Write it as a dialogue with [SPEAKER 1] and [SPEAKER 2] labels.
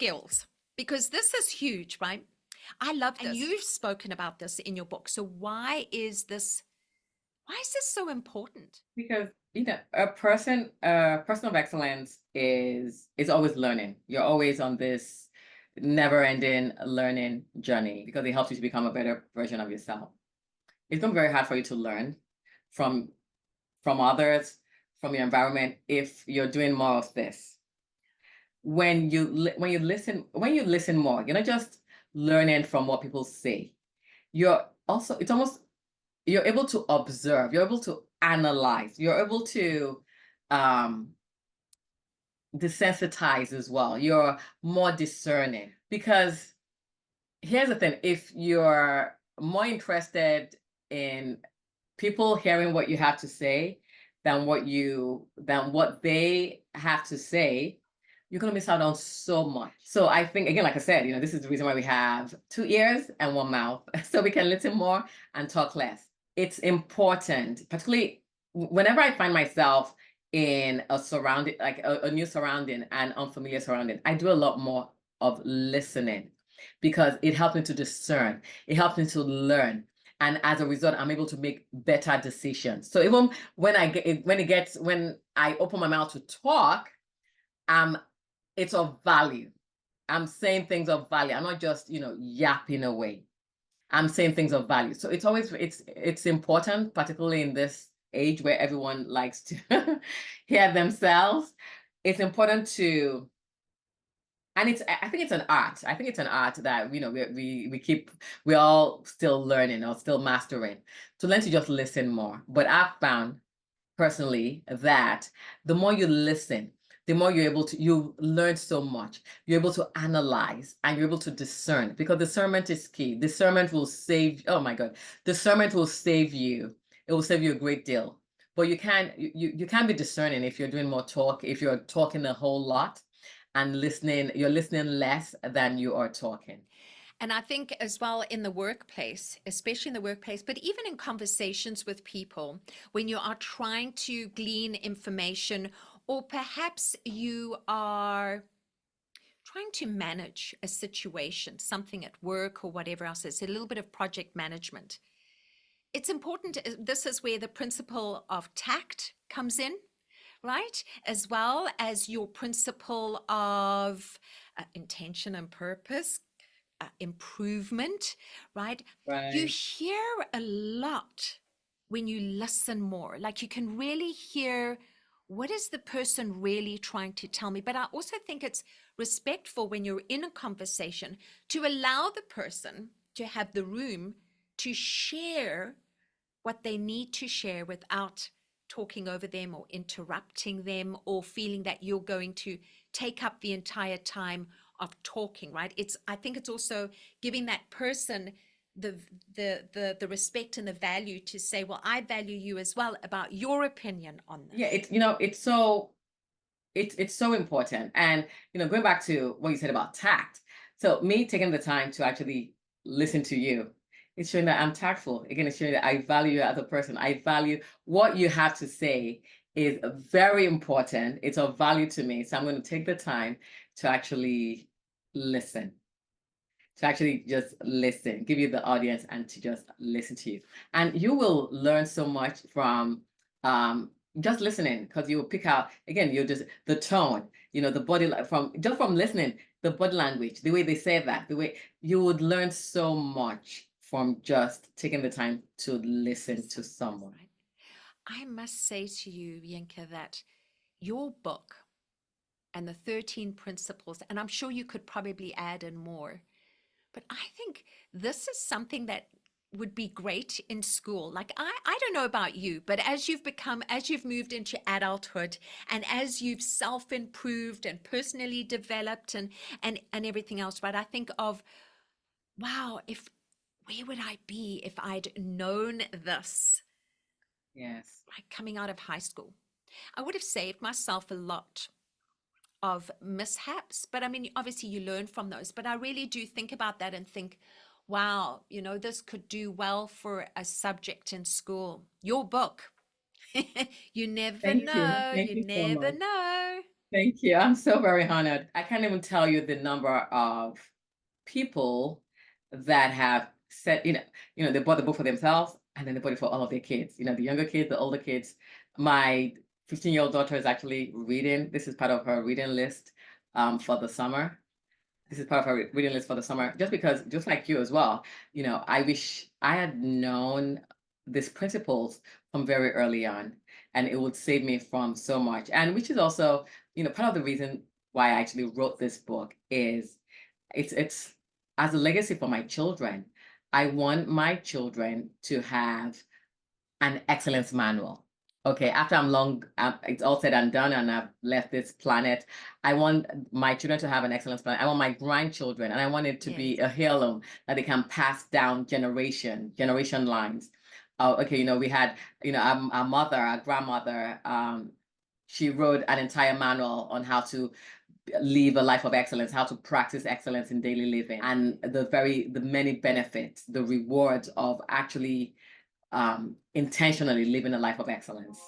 [SPEAKER 1] skills, because this is huge, right? I love this. And you've spoken about this in your book. So why is this so important?
[SPEAKER 2] Because a person of excellence is always learning. You're always on this never-ending learning journey because it helps you to become a better version of yourself. It's going to be very hard for you to learn from others, from your environment, if you're doing more of this. When you listen more, you're not just learning from what people say. You're able to observe, you're able to analyze, you're able to desensitize as well. You're more discerning, because here's the thing: if you're more interested in people hearing what you have to say than what they have to say, you're going to miss out on so much. So I think, again, like I said, this is the reason why we have 2 ears and 1 mouth, so we can listen more and talk less. It's important, particularly whenever I find myself in a surrounding, like a new surrounding, and unfamiliar surrounding, I do a lot more of listening, because it helps me to discern, it helps me to learn, and as a result, I'm able to make better decisions. So even when I open my mouth to talk, it's of value. I'm saying things of value. I'm not just yapping away. I'm saying things of value. So it's important, particularly in this age where everyone likes to hear themselves. It's important to, and I think it's an art. I think it's an art that we're all still learning or still mastering, to learn to just listen more. But I've found personally that the more you listen, the more you learn so much. You're able to analyze and you're able to discern, because discernment is key. Discernment will save, oh my God, discernment will save you. It will save you a great deal. But you can't be discerning if you're doing more talk, if you're talking a whole lot and you're listening less than you are talking.
[SPEAKER 1] And I think as well in the workplace, especially in the workplace, but even in conversations with people, when you are trying to glean information, or perhaps you are trying to manage a situation, something at work or whatever else, it's a little bit of project management. It's important. This is where the principle of tact comes in, right? As well as your principle of intention and purpose, improvement, right? You hear a lot when you listen more. Like, you can really hear, what is the person really trying to tell me? But I also think it's respectful when you're in a conversation to allow the person to have the room to share what they need to share without talking over them or interrupting them or feeling that you're going to take up the entire time of talking, right? I think it's also giving that person the respect and the value to say, well, I value you as well about your opinion on this.
[SPEAKER 2] Yeah, it's so important. And going back to what you said about tact, so me taking the time to actually listen to you, it's showing that I'm tactful. Again, it's showing that I value you as a person. I value what you have to say is very important. It's of value to me. So I'm going to take the time to actually listen, to actually just listen, give you the audience, and to just listen to you. And you will learn so much from just listening, because you will pick out, again, the tone, the body, from listening, the body language, the way they say that, the way you would learn so much from just taking the time to listen to someone.
[SPEAKER 1] I must say to you, Yinka, that your book and the 13 principles, and I'm sure you could probably add in more, but I think this is something that would be great in school. Like, I don't know about you, but as you've moved into adulthood, and as you've self-improved and personally developed and everything else, right? I think of, wow, where would I be if I'd known this?
[SPEAKER 2] Yes.
[SPEAKER 1] Like, coming out of high school, I would have saved myself a lot of mishaps. But I mean, obviously you learn from those, but I really do think about that and think, wow, this could do well for a subject in school. Your book. You never
[SPEAKER 2] Thank you.
[SPEAKER 1] know.
[SPEAKER 2] Thank
[SPEAKER 1] You
[SPEAKER 2] you so
[SPEAKER 1] never
[SPEAKER 2] much.
[SPEAKER 1] know.
[SPEAKER 2] Thank you. I'm so very honored. I can't even tell you the number of people that have said, they bought the book for themselves and then they bought it for all of their kids, the younger kids, the older kids. My 15-year-old daughter is actually reading. This is part of her reading list for the summer. This is part of her reading list for the summer, just because, just like you as well, I wish I had known these principles from very early on, and it would save me from so much. And which is also, part of the reason why I actually wrote this book is it's as a legacy for my children. I want my children to have an excellence manual. Okay, after I'm long, it's all said and done, and I've left this planet. I want my children to have an excellence plan. I want my grandchildren, and I want it to be
[SPEAKER 1] Yes.
[SPEAKER 2] a heirloom that they can pass down generation lines. Okay, we had, our mother, our grandmother, she wrote an entire manual on how to live a life of excellence, how to practice excellence in daily living, and the many benefits, the rewards of actually intentionally living a life of excellence.